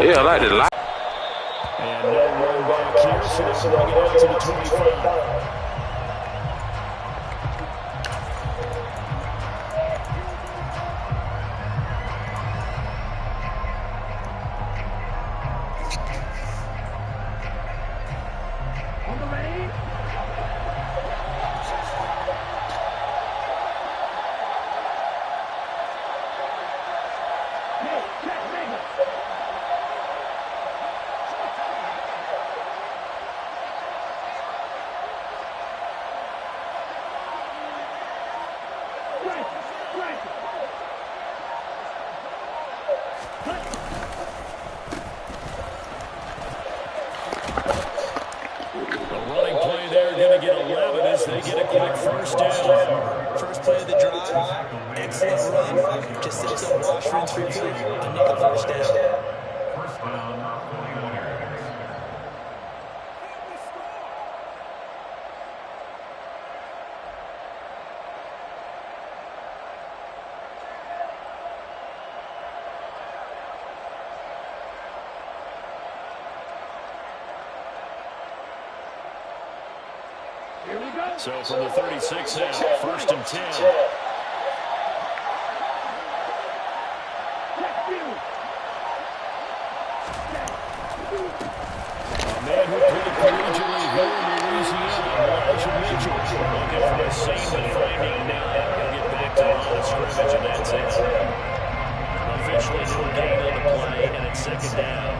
Yeah, I like the light. And no run back here, so they'll bring it out to the 25. First play of the drive, excellent run. Just sets up wash, rinse, repeat, and nick a first down. First down, 41 yards. So from the 36 now, 1st and 10. A man who played collegiately here in Louisiana, Elijah Mitchell, looking for a season-finding now. He'll get back to the line of scrimmage, and that's it. Officially no gain on the play, and it's 2nd down.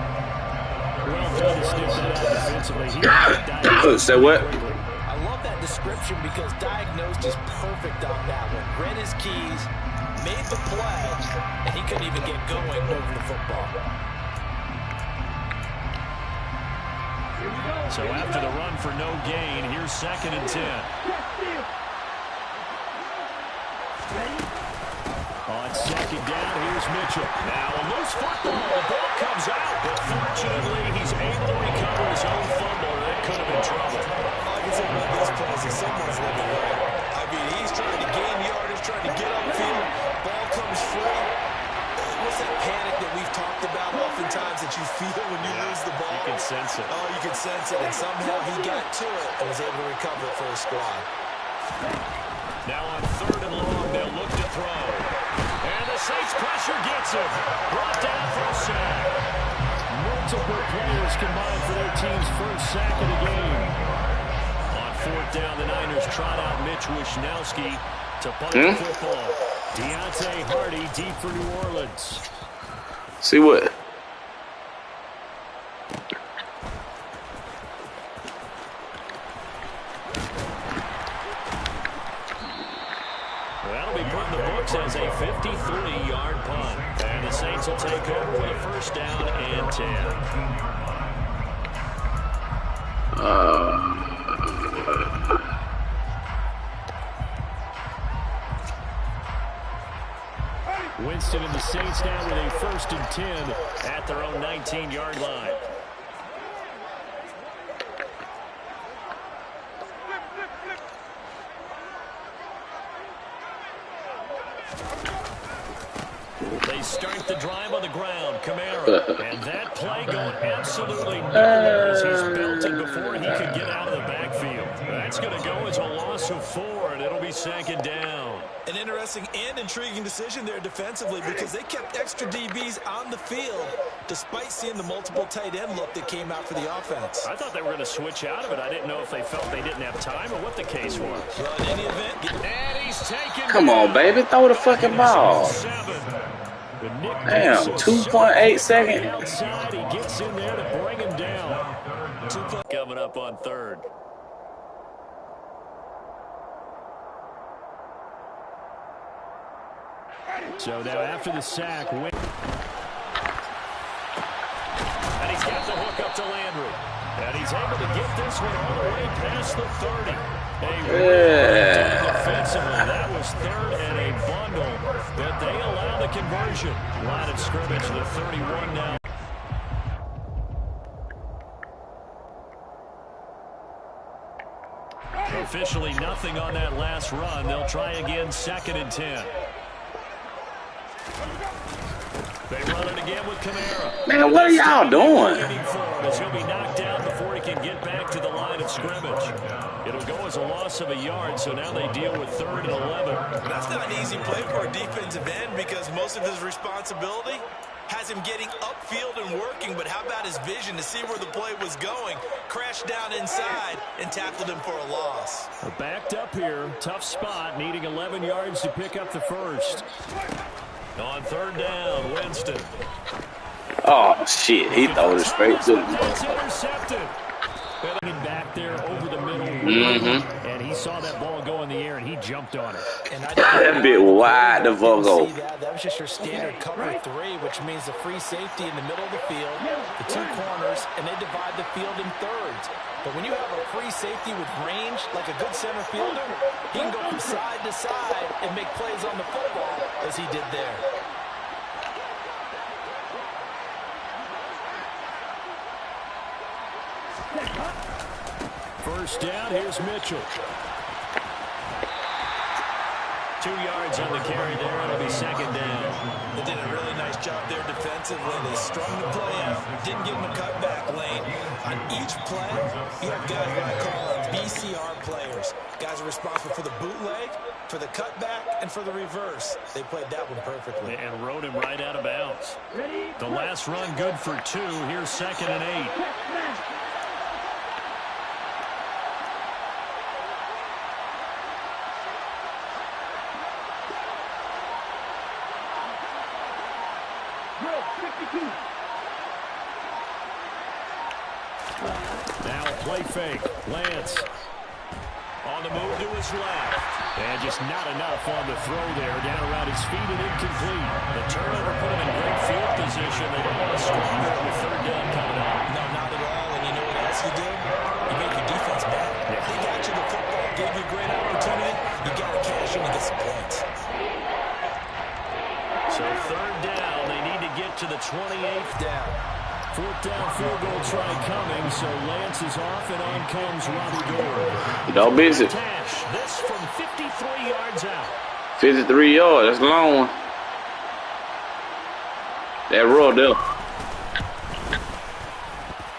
Well done to stick that out defensively. So what? Description because diagnosed is perfect on that one. Read his keys, made the play, and he couldn't even get going over the football. So after the run for no gain, here's 2nd and 10. On 2nd down, here's Mitchell. Now a loose football. The ball comes out, but fortunately he's able to recover his own fumble. That could have been trouble. All I can say about this play is that someone's living right. I mean, he's trying to gain yardage, trying to get upfield. Ball comes free. What's that panic that we've talked about oftentimes that you feel when you lose the ball? You can sense it. Oh, you can sense it. And somehow he got to it and was able to recover it for his squad. Now on 3rd and long, they'll look to throw. And the Saints pressure gets him. Brought down for a sack. Multiple players combined for their team's first sack of the game. On 4th down, the Niners trot out Mitch Wishnowski to punt the football. Deontay Hardy deep for New Orleans. See what? That'll be put in the books as a 53-yard punt. And the Saints will take over with a 1st down and 10. Winston and the Saints now with a 1st and 10 at their own 19-yard line. They start the drive on the ground. Kamara. And that play going absolutely nowhere as he's belted before he could get out of the backfield. That's going to go as a loss of 4, and it'll be 2nd down. An interesting and intriguing decision there defensively because they kept extra DBs on the field despite seeing the multiple tight end look that came out for the offense. I thought they were going to switch out of it. I didn't know if they felt they didn't have time or what the case was. Well, in any event, and he's taken. Come on, baby. Throw the fucking ball. Damn, 2.8 seconds. Outside, he gets in there to bring him down. Coming up on 3rd. So now after the sack, and he's got the hook up to Landry. And he's able to get this one all the way past the 30. Defensively, that was 3rd and a bundle, but they allow the conversion. Line of scrimmage, the 31 now. Officially nothing on that last run. They'll try again, 2nd and 10. They run it again with Kamara. Man, what are y'all doing? As he'll be knocked down before he can get back to the line of scrimmage. It'll go as a loss of a yard, so now they deal with 3rd and 11. That's not an easy play for a defensive end because most of his responsibility has him getting upfield and working, but how about his vision to see where the play was going? Crashed down inside and tackled him for a loss. They're backed up here. Tough spot, needing 11 yards to pick up the first. On 3rd down, Winston. Oh, shit. He threw it straight to him. It's intercepted. Back there over the middle. And he saw that ball go in the air, and he jumped on it. And That bit wide the fuck off. That was just your standard cover 3, which means the free safety in the middle of the field, the 2 corners, and they divide the field in thirds. But when you have a free safety with range, like a good center fielder, he can go from side to side and make plays on the football as he did there. First down, here's Mitchell. 2 yards on the carry there. It'll be 2nd down. They did a really nice job there defensively. They strung the play out. Didn't give him a cutback lane. On each play, you have guys what I call BCR players. Guys are responsible for the bootleg, for the cutback, and for the reverse. They played that one perfectly. And rode him right out of bounds. The last run good for 2. Here's 2nd and 8. Now play fake. Lance on the move to his left. And just not enough on the throw there. Down around his feet and incomplete. The turnover put him in great field position. They don't want to squander with 3rd down coming up. No, not at all. And you know what else you did? You make your defense bad. Yeah. They got you the football, gave you a great opportunity. You got to cash in and get some points. So 3rd down. They need to get to the 28th down. 4th down field goal try coming, so Lance is off, and on comes Robbie Gould. Don't miss it. This from 53 yards out. 53 yards. That's a long one. That roll there.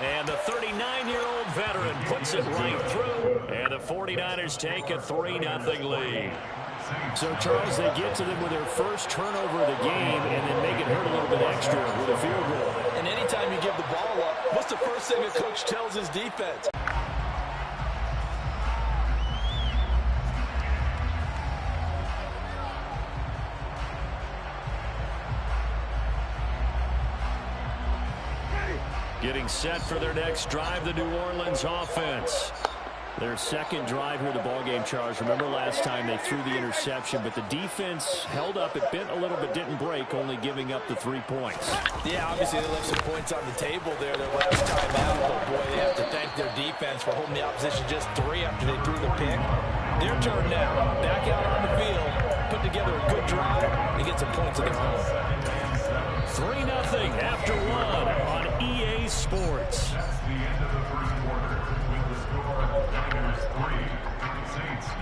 And the 39-year-old veteran puts it right through. And the 49ers take a 3-0 lead. So, Charles, they get to them with their first turnover of the game and then make it hurt a little bit extra with a field goal. And anytime you give the ball up, what's the first thing a coach tells his defense? Getting set for their next drive, the New Orleans offense. Their 2nd drive here, the ballgame, Charles. Remember last time they threw the interception, but the defense held up. It bent a little bit, didn't break, only giving up the 3 points. Yeah, obviously they left some points on the table there their last time out. But boy, they have to thank their defense for holding the opposition just 3 after they threw the pick. Their turn now. Back out on the field, put together a good drive, and get some points of their own. 3-0 after 1 on EA Sports. That's the end of the first quarter with the score Niners 3, Saints 0.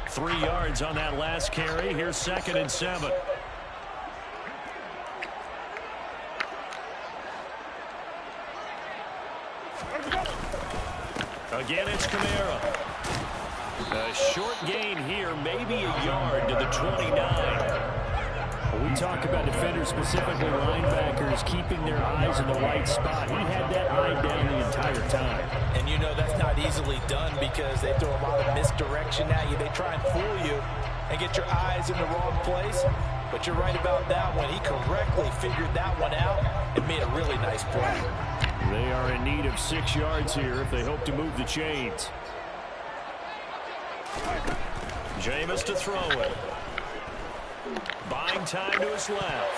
Three yards on that last carry. Here's 2nd and 7. Again, it's Kamara. A short gain here, maybe a yard to the 29. We talk about defenders, specifically linebackers, keeping their eyes in the right spot. He had that eye down the entire time. And you know that's not easily done because they throw a lot of misdirection at you. They try and fool you and get your eyes in the wrong place. But you're right about that one. He correctly figured that one out and made a really nice play. They are in need of 6 yards here if they hope to move the chains. Jameis to throw it. Buying time to his left.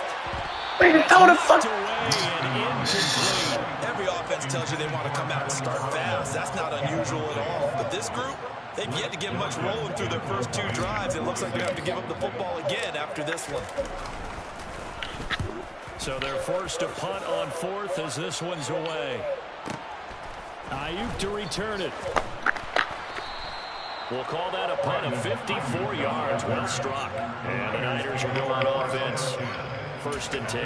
Man, throw the fuck. Away and incomplete. Every offense tells you they want to come out and start fast. That's not unusual at all. But this group, they've yet to get much rolling through their first 2 drives. It looks like they have to give up the football again after this one. So they're forced to punt on fourth as this one's away. Ayuk to return it. We'll call that a punt of 54 yards. Well struck. And the Niners are going on offense. 1st and 10.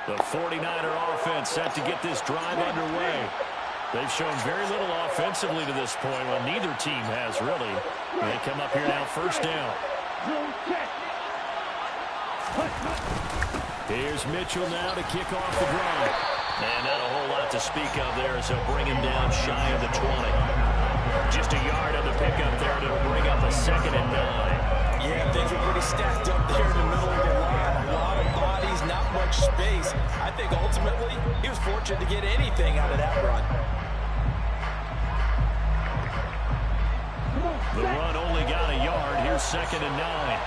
The 49er offense set to get this drive underway. They've shown very little offensively to this point. Well, neither team has really. They come up here now 1st down. Here's Mitchell now to kick off the drive. And not a whole lot to speak of there as they'll bring him down shy of the 20. Just a yard on the pickup there to bring up a 2nd and 9. Yeah, things are pretty stacked up there in the middle of the line. A lot of bodies, not much space. I think ultimately he was fortunate to get anything out of that run. The run only got a yard. Here's 2nd and 9.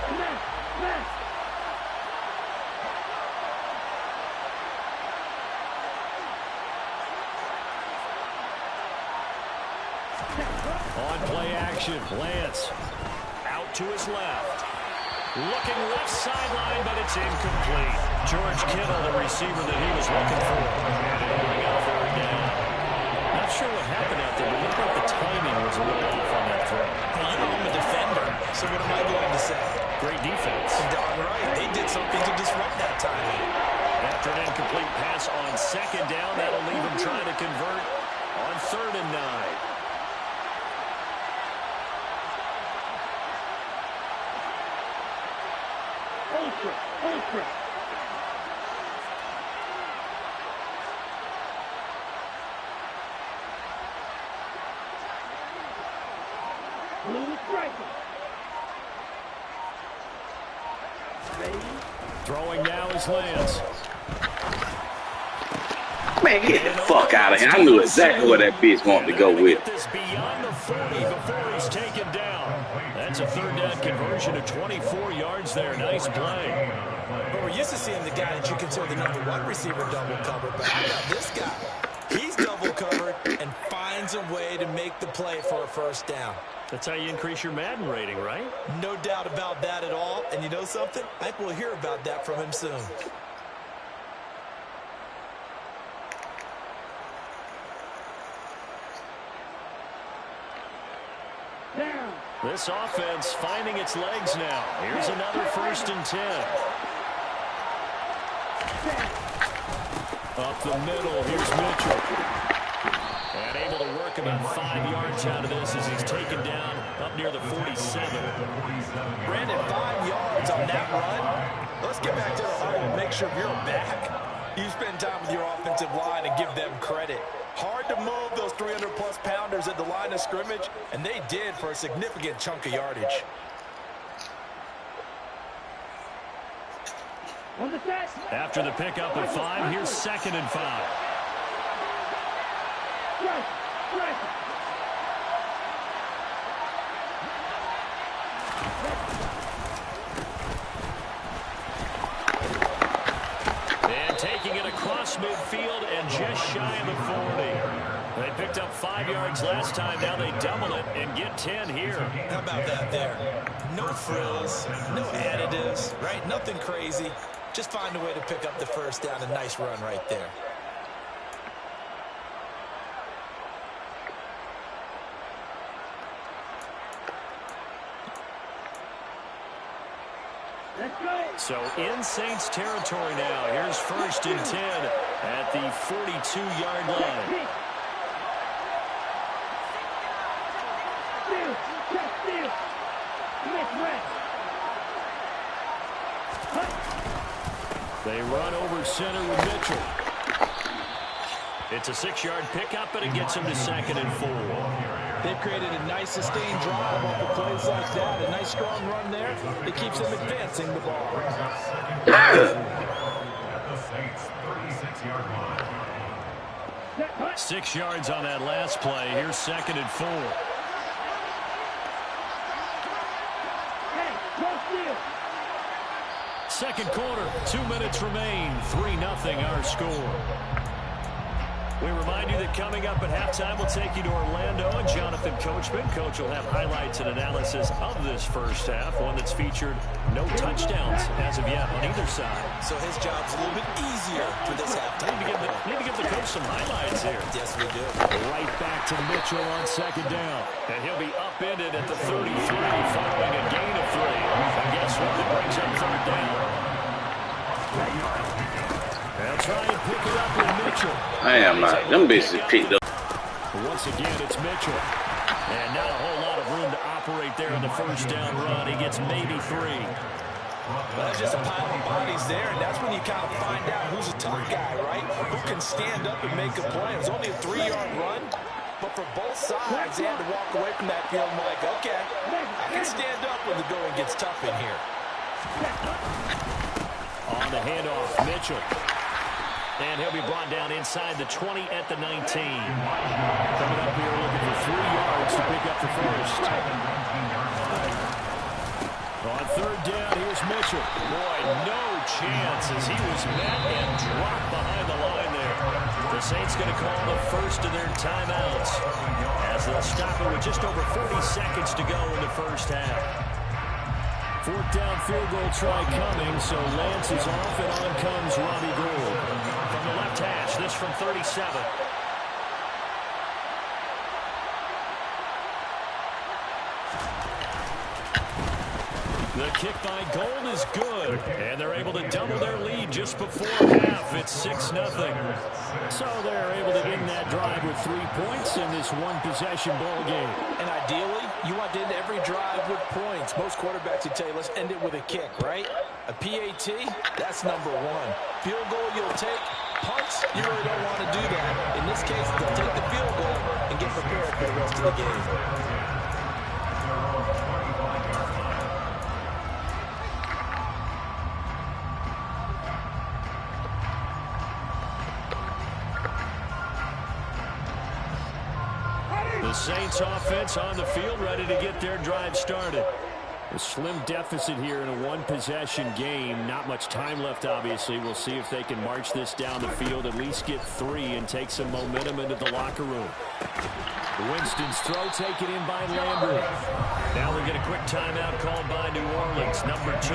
On play action, Lance out to his left. Looking left sideline, but it's incomplete. George Kittle, the receiver that he was looking for. And it'll bring up 3rd down. Not sure what happened out there, but it looked like the timing was a little off on that throw. Hey, you know I'm a defender, so what am I going to say? Great defense. Darn right. They did something to disrupt that timing. After an incomplete pass on 2nd down, that'll leave him trying to convert on 3rd and 9. Ultra. Throwing now is Lance. Man, get the fuck out of here. I knew exactly what that bitch wanted to go with. This beyond the 40 before he's taken down. That's a 3rd down conversion of 24 yards there. Nice play. But we're used to seeing the guy that you consider the #1 receiver double covered. But how about this guy? He's double covered and finds a way to make the play for a 1st down. That's how you increase your Madden rating, right? No doubt about that at all. And you know something? I think we'll hear about that from him soon. This offense finding its legs now. Here's another 1st and 10. Up the middle, here's Mitchell. And able to work about 5 yards out of this as he's taken down up near the 47. Brandon, 5 yards on that run. Let's get back to the huddle and make sure you're back. You spend time with your offensive line and give them credit. Hard to move those 300-plus pounders at the line of scrimmage, and they did for a significant chunk of yardage. After the pickup of 5, here's 2nd and 5. And taking it across midfield and just shy of the 40. They picked up 5 yards last time. Now they double it and get 10 here. How about that there? No frills, no additives, right? Nothing crazy. Just find a way to pick up the 1st down. A nice run right there. So in Saints territory now. Here's 1st and 10 at the 42-yard line. They run over center with Mitchell. It's a 6-yard pickup, and it gets him to 2nd and 4. They've created a nice sustained drive off of plays like that. A nice strong run there. It keeps them advancing the ball. At the Saints' 36-yard line. 6 yards on that last play. Here's 2nd and 4. Second quarter, 2 minutes remain. 3-0 our score. We remind you that coming up at halftime, we'll take you to Orlando and Jonathan Coachman. Coach will have highlights and analysis of this first half, one that's featured no touchdowns as of yet on either side. So his job's a little bit easier for this halftime. Need to give the coach some highlights here. Yes, we do. Right back to Mitchell on second down. And he'll be upended at the 33 following a gain of 3. And guess what? It brings up third down. They'll try and pick it up with Mitchell. I am not. Them bitches picked up. Once again, it's Mitchell. And not a whole lot of room to operate there in the first down run. He gets maybe 3. Well, that's just a pile of bodies there, and that's when you kind of find out who's a tough guy, right? Who can stand up and make a play. It was only a 3-yard run, but for both sides, they had to walk away from that field and like, okay, I can stand up when the going gets tough in here. On the handoff, Mitchell. And he'll be brought down inside the 20 at the 19. Coming up here looking for 3 yards to pick up the first. On third down, here's Mitchell. Boy, no chance as he was met and dropped behind the line there. The Saints going to call the first of their timeouts as they'll stop it with just over 40 seconds to go in the first half. Fourth down field goal try coming, so Lance is off, and on comes Robbie Gould. From the left hash, this from 37. The kick by Gould is good, and they're able to double their lead just before half. It's 6-0. So they're able to end that drive with 3 points in this one-possession ball game. And ideally, you want to end every drive with points. Most quarterbacks would tell you, let's end it with a kick, right? A PAT, that's number 1. Field goal you'll take. Punts, you really don't want to do that. In this case, they'll take the field goal and get prepared for the rest of the game. The Saints offense on the field, ready to get their drive started. A slim deficit here in a one-possession game. Not much time left, obviously. We'll see if they can march this down the field, at least get 3, and take some momentum into the locker room. Winston's throw taken in by Landry. Now we get a quick timeout called by New Orleans, number 2.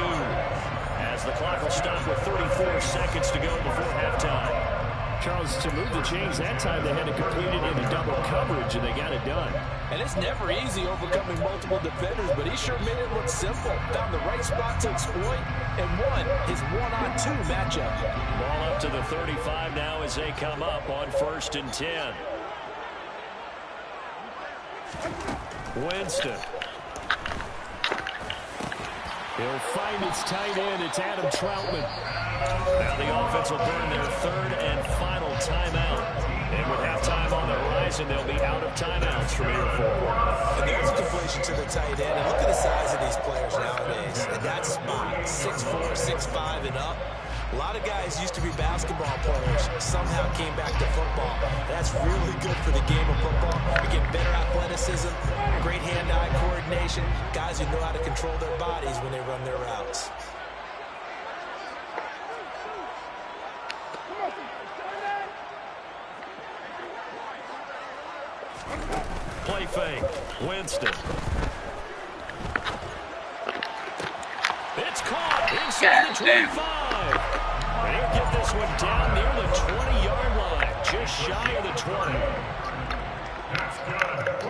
As the clock will stop with 34 seconds to go before halftime. Charles, to move the chains that time, they had to complete it into double coverage, and they got it done. And it's never easy overcoming multiple defenders, but he sure made it look simple. Found the right spot to exploit and won his 1-on-2 matchup. Ball up to the 35 now as they come up on 1st and 10. Winston. He'll find its tight end. It's Adam Troutman. Now the offense will burn their 3rd and final timeout. And with halftime on the horizon, they'll be out of timeouts from here forward. And there's a completion to the tight end. And look at the size of these players nowadays. And that spot, 6'4", 6'5", and up. A lot of guys used to be basketball players, somehow came back to football. That's really good for the game of football. You get better athleticism, great hand-eye coordination, guys who know how to control their bodies when they run their routes. Play fake. Winston. It's caught inside the 25. And he'll get this one down near the 20-yard line, just shy of the 20.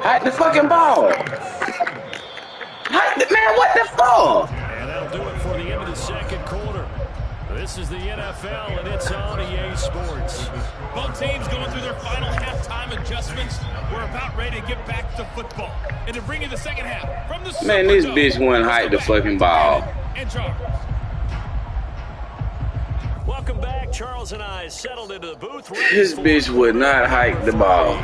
Hide the fucking ball. Hide the, man, what the fuck? And that'll do it for the end of the second quarter. This is the NFL, and it's on EA Sports. Both teams going through their final halftime adjustments. We're about ready to get back to football. And to bring you the second half from the Man, this bitch wouldn't hide the fucking ball. And Charles. Welcome back. Charles and I settled into the booth. This bitch would not hike the ball.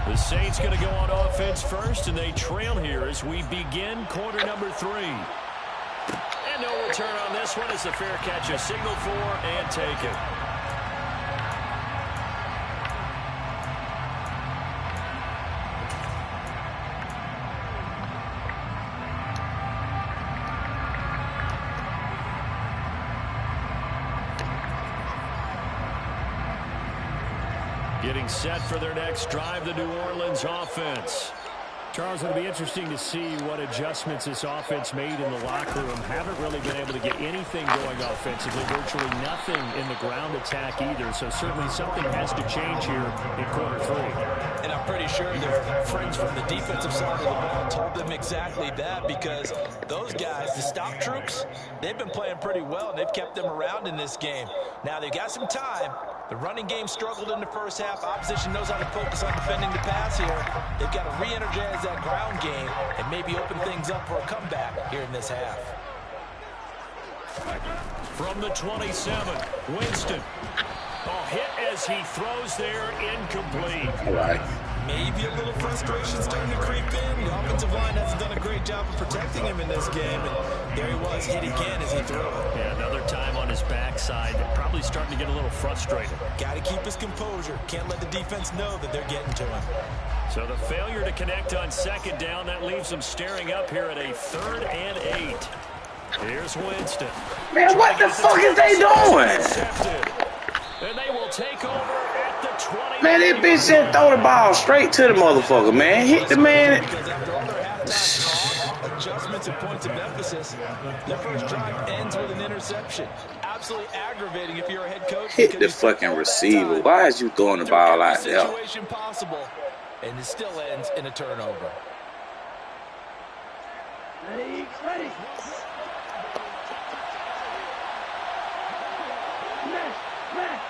The Saints going to go on offense first, and they trail here as we begin quarter number 3. And no return on this one as the fair catch is signaled for and taken. Getting set for their next drive, the New Orleans offense. Charles, it'll be interesting to see what adjustments this offense made in the locker room. Haven't really been able to get anything going offensively, virtually nothing in the ground attack either. So certainly something has to change here in quarter 3. And I'm pretty sure their friends from the defensive side of the ball told them exactly that, because those guys, the stop troops, they've been playing pretty well, and they've kept them around in this game. Now they've got some time. The running game struggled in the first half. Opposition knows how to focus on defending the pass here. They've got to re-energize that ground game and maybe open things up for a comeback here in this half. From the 27, Winston. Oh, hit as he throws there, incomplete. All right. Maybe a little frustration starting to creep in. The offensive line hasn't done a great job of protecting him in this game. And there he was, hit again as he threw it. Yeah, another time on his backside. Probably starting to get a little frustrated. Got to keep his composure. Can't let the defense know that they're getting to him. So the failure to connect on second down, that leaves them staring up here at a 3rd and 8. Here's Winston. Man, what the fuck is they doing? And they will take over at the 20. Man, that bitch said throw the ball straight to the motherfucker, man. Hit the man. Because after all their halftime talk, adjustments and points of emphasis, their first drive ends with an interception. Absolutely aggravating if you're a head coach. Hit the fucking receiver. Why is you throwing the ball out there? Situation possible, and it still ends in a turnover. Ready, ready. Smash, smash.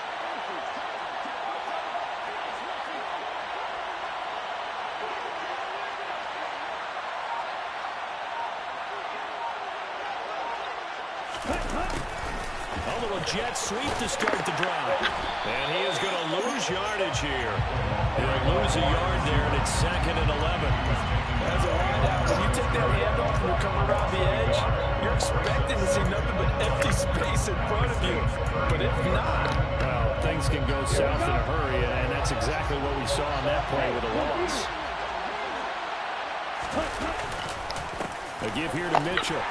A little jet sweep to start the drive. And he is going to lose yardage here. He'll lose a yard there, and it's 2nd and 11. As a wideout, when you take that handoff and you come around the edge, you're expecting to see nothing but empty space in front of you. But if not, well, things can go south in a hurry, and that's exactly what we saw on that play with a loss. A give here to Mitchell.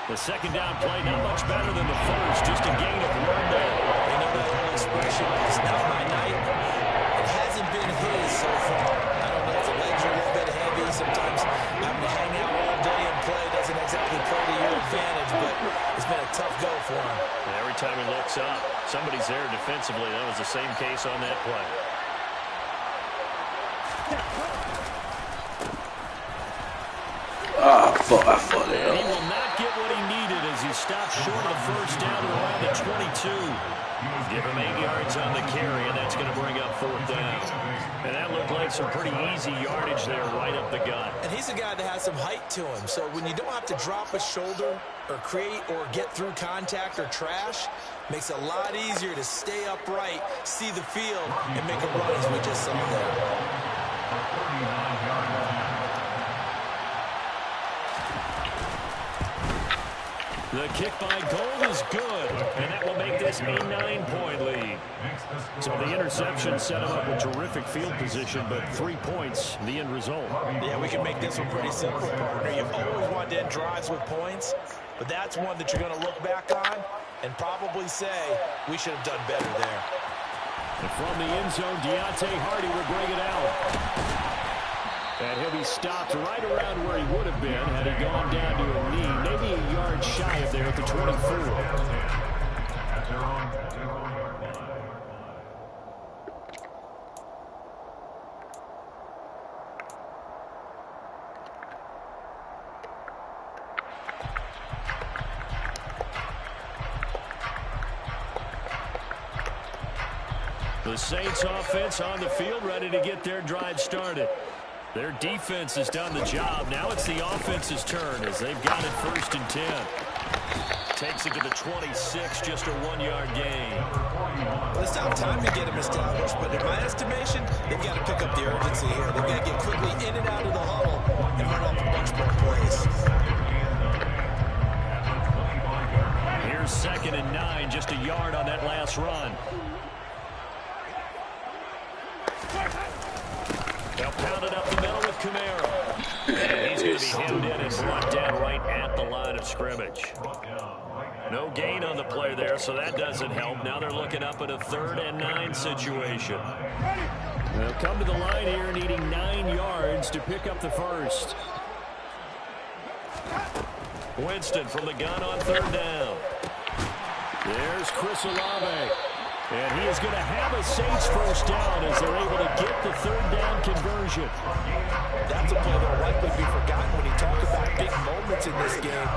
The second down play, not much better than the first, just a gain of 1 there. you know that old expression, it's not my night. It hasn't been his so far. I don't know if the legs are a little bit heavy. Sometimes having to hang out all day and play doesn't exactly play to your advantage, but it's been a tough go for him. And every time he looks up, somebody's there defensively. That was the same case on that play. Oh, fuck, I fucked it He up. will not get what he needed as he stops short of the first down at around the 22. Give him 8 yards on the carry, and that's going to bring up 4th down. And that looked like some pretty easy yardage there right up the gut. And he's a guy that has some height to him, so when you don't have to drop a shoulder or create or get through contact or trash, makes it a lot easier to stay upright, see the field, and make a run as we just saw there. The kick by Gold is good, and that will make this a 9-point lead. So the interception set him up with terrific field position, but 3 points, the end result. Yeah, we can make this one pretty simple, partner. You've always wanted to end drives with points, but that's one that you're going to look back on and probably say, we should have done better there. And from the end zone, Deontay Hardy will bring it out. And he'll be stopped right around where he would have been had he gone down to a knee, maybe a yard shy of there at the 24. The Saints offense on the field, ready to get their drive started. Their defense has done the job. Now it's the offense's turn as they've got it 1st and 10. Takes it to the 26, just a 1-yard gain. Well, it's not time to get him established, but in my estimation, they've got to pick up the urgency here. They've got to get quickly in and out of the huddle and run off a bunch more plays. Here's 2nd and 9, just a yard on that last run. They'll pound it up the middle with Kamara. And he's going to be hemmed in and brought down right at the line of scrimmage. No gain on the play there, so that doesn't help. Now they're looking up at a 3rd and 9 situation. They'll come to the line here needing 9 yards to pick up the first. Winston from the gun on 3rd down. There's Chris Olave. And he is going to have a Saints first down as they're able to get the 3rd down conversion. That's a play that will likely be forgotten when you talk about big moments in this game.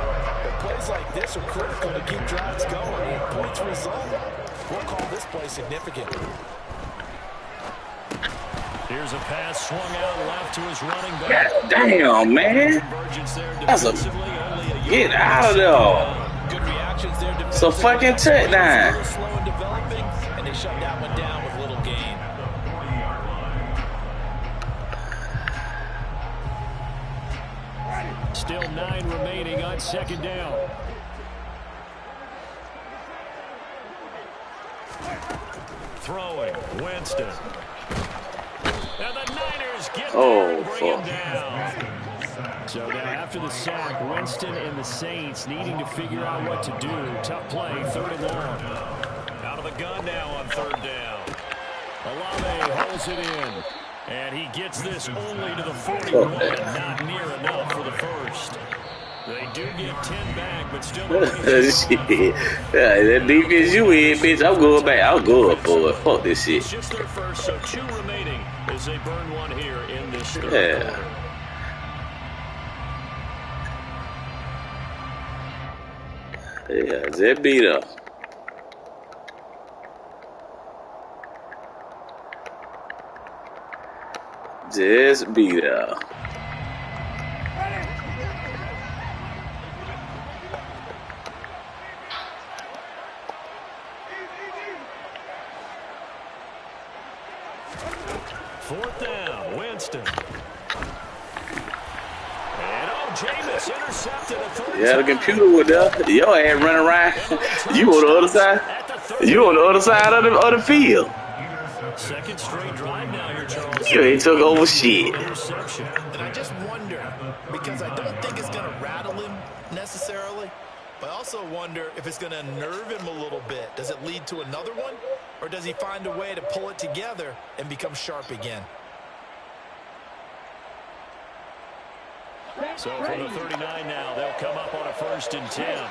But plays like this are critical to keep drives going. And points result, we'll call this play significant. Here's a pass swung out left to his running back. God damn, man. That's a get out of there. Good reactions there. It's a fucking touchdown. Slow and developing, and they shut that one down with little gain. Still 9 remaining on 2nd down. Throwing, Winston. And the Niners get there and bring him down. So now after the sack, Winston and the Saints needing to figure out what to do. Tough play, 3rd and long. Out of the gun now on 3rd down. Olave holds it in. And he gets this only to the 41. Not near enough for the first. They do get 10 back, but still. Shit. That defense you in, bitch. I'm going back. I'm going for it. Fuck this shit. It's just their first, so 2 remaining as they burn one here in this third quarter. Yeah, that beat up. Just beat up. Fourth down, Winston. And Jameis intercepted a third. Yeah, the computer with that. Your ass running around. You on the other side. You on the other side of the field. Second straight drive now here, Charles. You ain't took over shit. And I just wonder, because I don't think it's going to rattle him necessarily, but I also wonder if it's going to nerve him a little bit. Does it lead to another one? Or does he find a way to pull it together and become sharp again? So from the 39 now, they'll come up on a 1st and 10.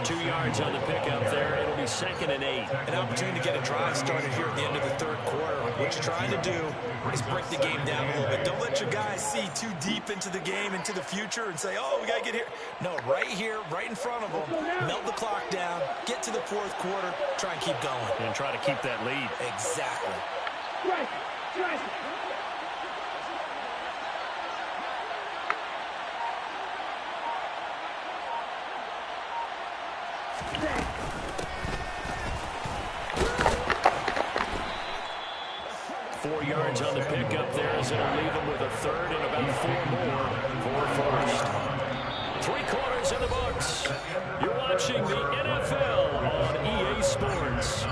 2 yards on the pickup there. It'll be 2nd and 8. An opportunity to get a drive started here at the end of the 3rd quarter. What you're trying to do is break the game down a little bit. Don't let your guys see too deep into the game, into the future, and say, oh, we got to get here. No, right here, right in front of them. Melt the clock down, get to the 4th quarter, try and keep going. And try to keep that lead. Exactly. Strike! Strike! 4 yards on the pickup there as it'll leave them with a 3rd and about 4 more for 1st. 3 quarters in the books. You're watching the NFL on EA Sports.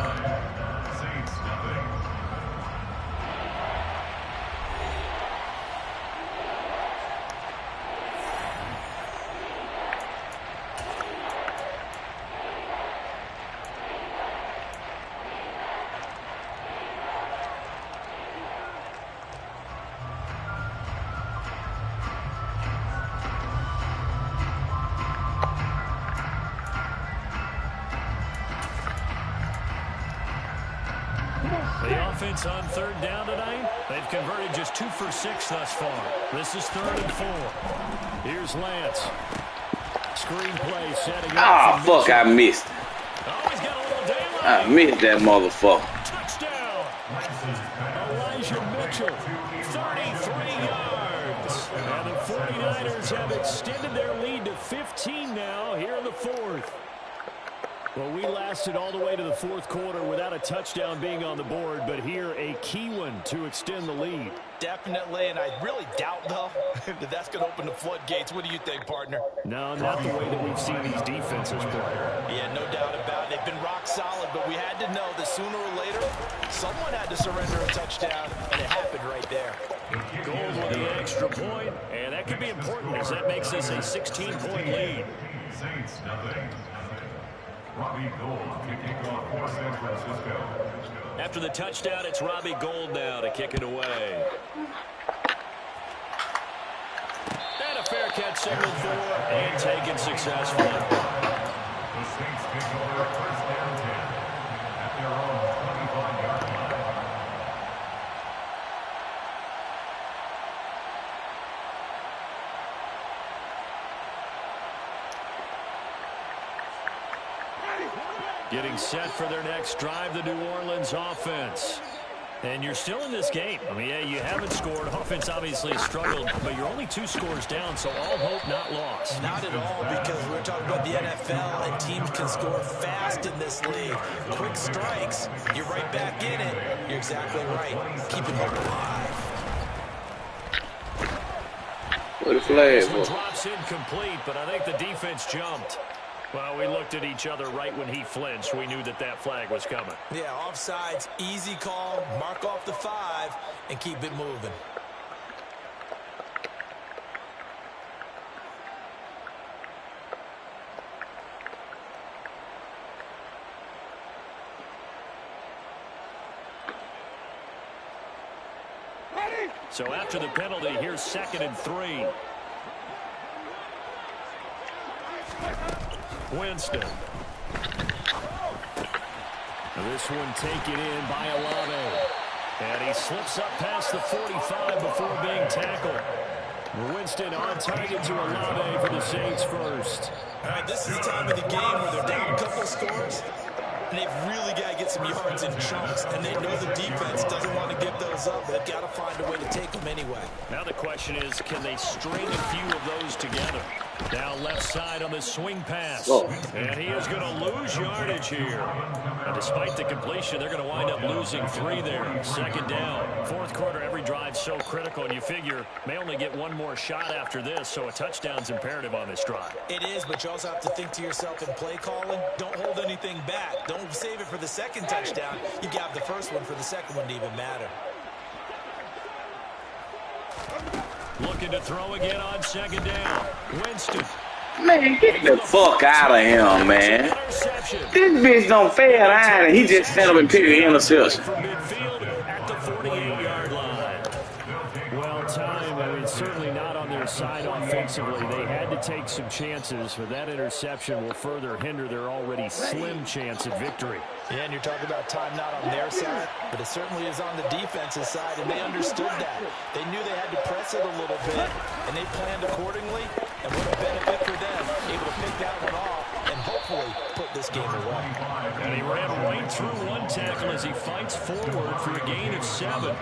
The offense on 3rd down tonight, they've converted just 2 for 6 thus far. This is 3rd and 4. Here's Lance. Screen play setting up. Ah, fuck, I missed. Oh, he's got a little daylight. I missed that motherfucker. Touchdown. Elijah Mitchell, 33 yards. And the 49ers have extended their lead to 15 now here in the 4th. Well, we lasted all the way to the fourth quarter without a touchdown being on the board, but here a key one to extend the lead. Definitely, and I really doubt, though, that that's going to open the floodgates. What do you think, partner? No, not the way that we've seen these defenses play. Yeah, no doubt about it. They've been rock solid, but we had to know that sooner or later, someone had to surrender a touchdown, and it happened right there. Gold with the extra point, and that could be important as that makes this a 16-point lead. Saints, nothing. Robbie Gould kicking off for San Francisco. After the touchdown, it's Robbie Gould now to kick it away. And a fair catch signaled for and taken successfully. The Saints take over first down 10 at their own 25-yard line. Getting set for their next drive, the New Orleans offense. And you're still in this game. I mean, yeah, you haven't scored. Offense obviously struggled, but you're only 2 scores down, so all hope not lost. Not at all, because we're talking about the NFL, and teams can score fast in this league. Quick strikes, you're right back in it. You're exactly right. Keeping hope alive. What a flag. This one drops incomplete, but I think the defense jumped. Well, we looked at each other right when he flinched. We knew that that flag was coming. Yeah, offsides, easy call, mark off the 5, and keep it moving. So after the penalty, here's 2nd and 3. Winston. Now this one taken in by Olave. And he slips up past the 45 before being tackled. Winston on target to Olave for the Saints first. All right, this is the time of the game where they're down a couple scores, and they've really got to get some yards in chunks, and they know the defense doesn't want to give those up, but they've got to find a way to take them anyway. Now the question is, can they string a few of those together? Now left side on the swing pass. Oh. And he is going to lose yardage here. And despite the completion, they're going to wind up losing 3 there. 2nd down. Fourth quarter, every drive so critical, and you figure may only get one more shot after this, so a touchdown's imperative on this drive. It is, but you also have to think to yourself in play calling, don't hold anything back. Don't save it for the second touchdown. You got the first one for the second one to even matter. Looking to throw again on 2nd down. Winston. Man, get the fuck out of him, man. This bitch don't fair line, and he just set up and pick an interception. From midfield at the 48-yard line. Well timed, but it's certainly not on their side offensively. They had to take some chances, but that interception will further hinder their already slim chance at victory. Yeah, and you're talking about time not on their side, but it certainly is on the defensive side, and they understood that. They knew they had to press it a little bit, and they planned accordingly, and what a benefit for them, able to pick that one off and hopefully put this game away. And he ran right through one tackle as he fights forward for a gain of 7.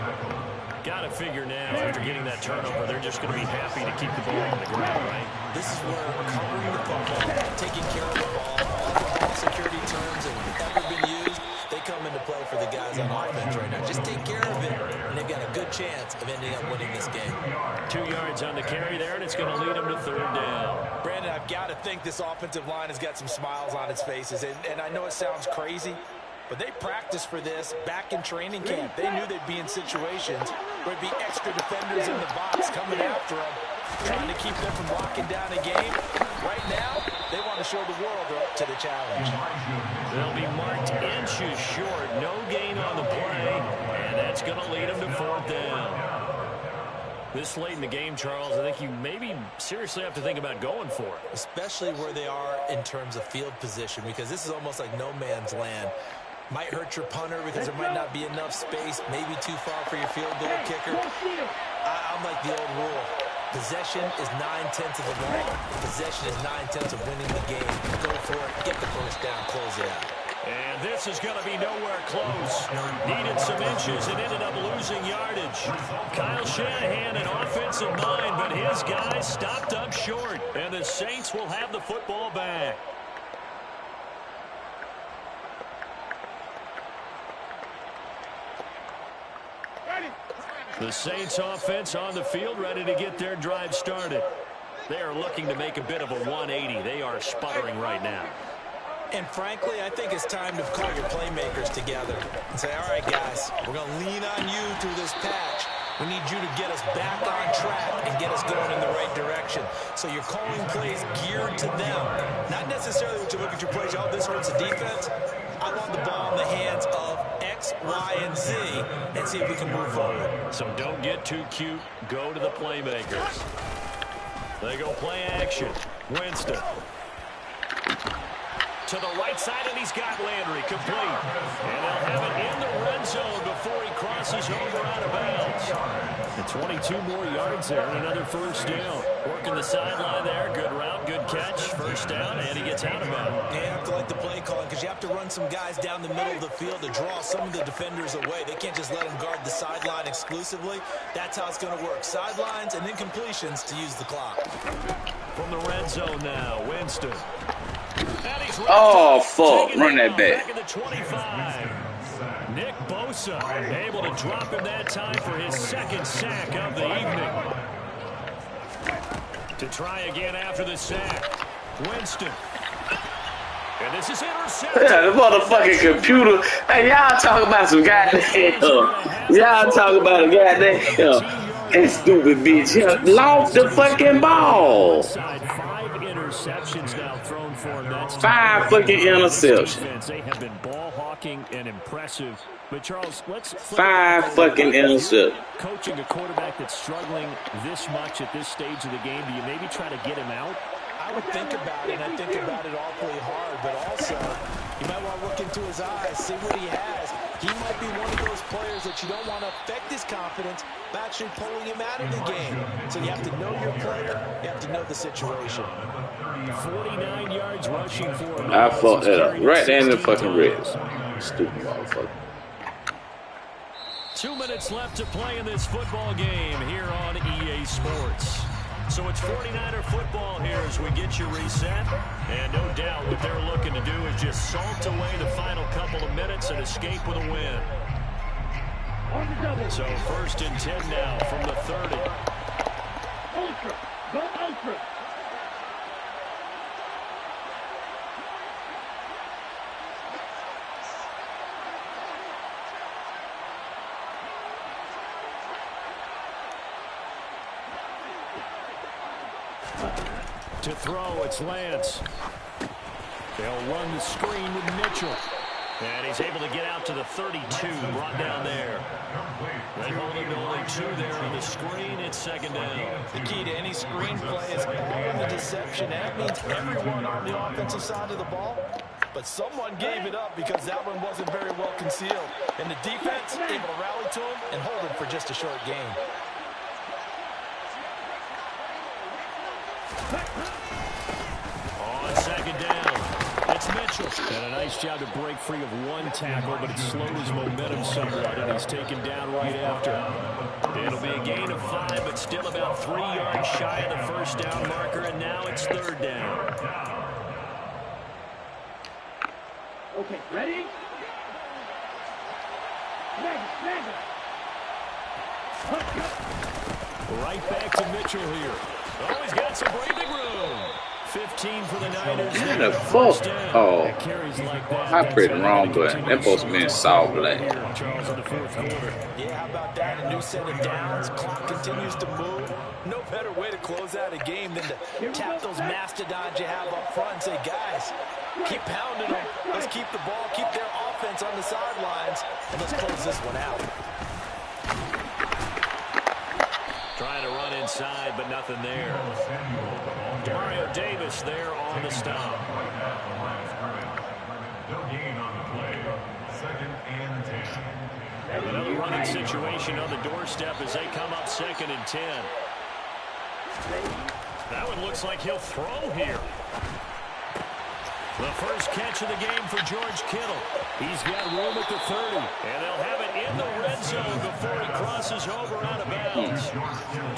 Got to figure now, after getting that turnover, they're just going to be happy to keep the ball on the ground, right? This is where covering the football, taking care of the ball, all the ball security terms that have ever been used, they come into play for the guys on offense right now. Just take care of it, and they've got a good chance of ending up winning this game. 2 yards on the carry there, and it's going to lead them to 3rd down. Brandon, I've got to think this offensive line has got some smiles on its faces, and I know it sounds crazy, but they practiced for this back in training camp. They knew they'd be in situations where it'd be extra defenders in the box coming after them, trying to keep them from locking down a game. Right now, they want to show the world they're up to the challenge. They'll be marked inches short. No gain on the play, and that's going to lead them to 4th down. This late in the game, Charles, I think you maybe seriously have to think about going for it. Especially where they are in terms of field position, because this is almost like no man's land. Might hurt your punter because there might not be enough space, maybe too far for your field goal kicker. I'm like the old rule. Possession is 9/10 of the ball. Possession is 9/10 of winning the game. Go for it, get the first down, close it out. And this is going to be nowhere close. Needed some inches and ended up losing yardage. Kyle Shanahan, an offensive mind, but his guys stopped up short. And the Saints will have the football back. The Saints offense on the field, ready to get their drive started. They are looking to make a bit of a 180. They are sputtering right now. And frankly, I think it's time to call your playmakers together and say, all right, guys, we're going to lean on you through this patch. We need you to get us back on track and get us going in the right direction. So you're calling plays geared to them. Not necessarily when you look at your plays, oh, this hurts the defense. I want the ball in the hands of X, Y, and Z and see if we can move forward. So don't get too cute. Go to the playmakers. They go play action. Winston. To the right side, and he's got Landry complete. And they'll have it in the red zone before he crosses over out of bounds. And 22 more yards there and another first down. Working the sideline there. Good route, good catch. First down, and he gets out of bounds. You have to like the play calling because you have to run some guys down the middle of the field to draw some of the defenders away. They can't just let them guard the sideline exclusively. That's how it's going to work. Sidelines and then completions to use the clock. From the red zone now, Winston. Oh, fuck. Run that back. Back at the 25. Nick Bosa able to drop him that time for his second sack of the evening. To try again after the sack. Winston. And this is intercepted. Yeah, the motherfucking computer. Hey, y'all talk about some goddamn. Y'all talk about a goddamn. That stupid bitch. Lost the fucking ball. Interceptions now thrown for him. That's 5 fucking interceptions. They have been ball hawking and impressive. But Charles, let's 5 fucking interceptions. Coaching a quarterback that's struggling this much at this stage of the game, do you maybe try to get him out? I would think about it, and I think about it awfully hard, but also you might want to look into his eyes, see what he has. He might be one of those players that you don't want to affect his confidence by actually pulling him out of the game. So you have to know your player, you have to know the situation. 49 yards rushing for him. I fucked that up. Right there in the fucking red. Stupid motherfucker. 2 minutes left to play in this football game here on EA Sports. So it's 49er football here as we get you reset. And no doubt what they're looking to do is just salt away the final couple of minutes and escape with a win. So 1st and 10 now from the 30. Ultra. Go ultra. To throw, it's Lance. They'll run the screen with Mitchell. And he's able to get out to the 32, brought down there. They hold him to only 2 there on the screen. It's 2nd down. The key to any screen play is all in the deception. That means everyone on the offensive side of the ball. But someone gave it up because that one wasn't very well concealed. And the defense able to rally to him and hold him for just a short gain. On 2nd down, it's Mitchell. And a nice job to break free of one tackle, but it slowed his momentum somewhat, and he's taken down right after. It'll be a gain of 5, but still about 3 yards shy of the first down marker, and now it's 3rd down. Okay, ready? Right back to Mitchell here. Oh, he's got some breathing room. 15 for the Niners. What the fuck? Oh, I prayed wrong button. That supposed to be Saul Black. Yeah, how about that? A new set of downs. Clock continues to move. No better way to close out a game than to tap those mastodons you have up front and say, guys, keep pounding them. Let's keep the ball, keep their offense on the sidelines, and let's close this one out. Trying to run inside, but nothing there. Demario Davis there on the stop. No gain on the play. 2nd and 10. Another running situation on the doorstep as they come up 2nd and 10. That one looks like he'll throw here. The first catch of the game for George Kittle. He's got room at the 30, and they'll have it in the red zone before he crosses over out of bounds.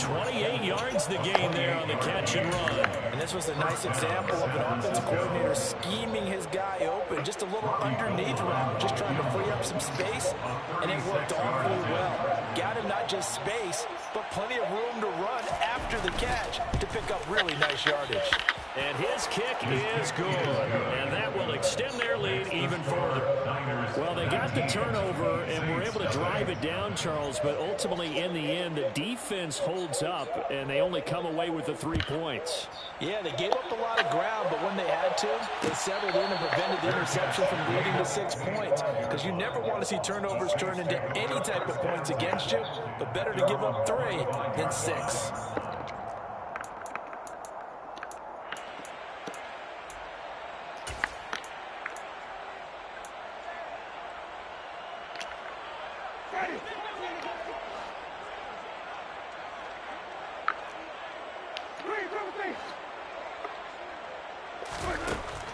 28 yards the gain there on the catch and run. And this was a nice example of an offensive coordinator scheming his guy open. Just a little underneath route, just trying to free up some space, and it worked awfully well. got him not just space, but plenty of room to run after the catch to pick up really nice yardage. And his kick is good, and that will extend their lead even further. Well, they got the turnover and were able to drive it down, Charles, but ultimately in the end, the defense holds up, and they only come away with the 3 points. Yeah, they gave up a lot of ground, but when they had to, they settled in and prevented the interception from leading to 6 points. Because you never want to see turnovers turn into any type of points against you, but better to give up 3 than 6.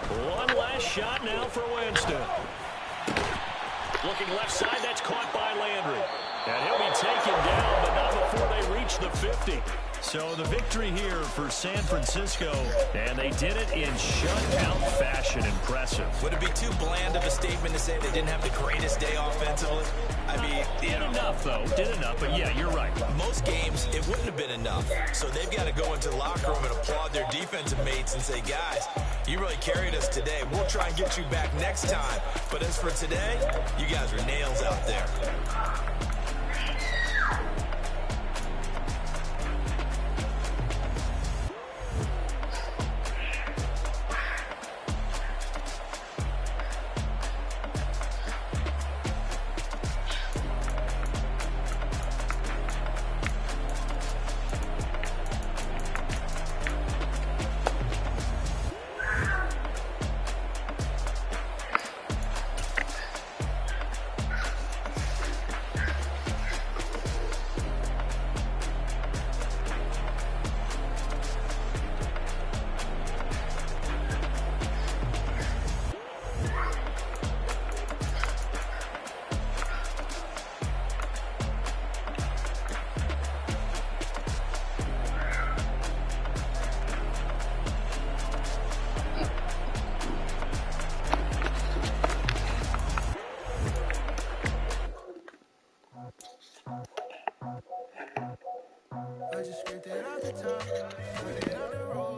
One last shot now for Winston. Looking left side, that's caught by Landry. And he'll be taken down, but not before they reach the 50. So the victory here for San Francisco. And they did it in shutout fashion. Impressive. Would it be too bland of a statement to say they didn't have the greatest day offensively? I mean, Did enough, though. Did enough, but yeah, you're right. most games, it wouldn't have been enough. So they've got to go into the locker room and applaud their defensive mates and say, guys, you really carried us today. We'll try and get you back next time. But as for today, you guys are nails out there. I just scraped it off the top, put it on the road.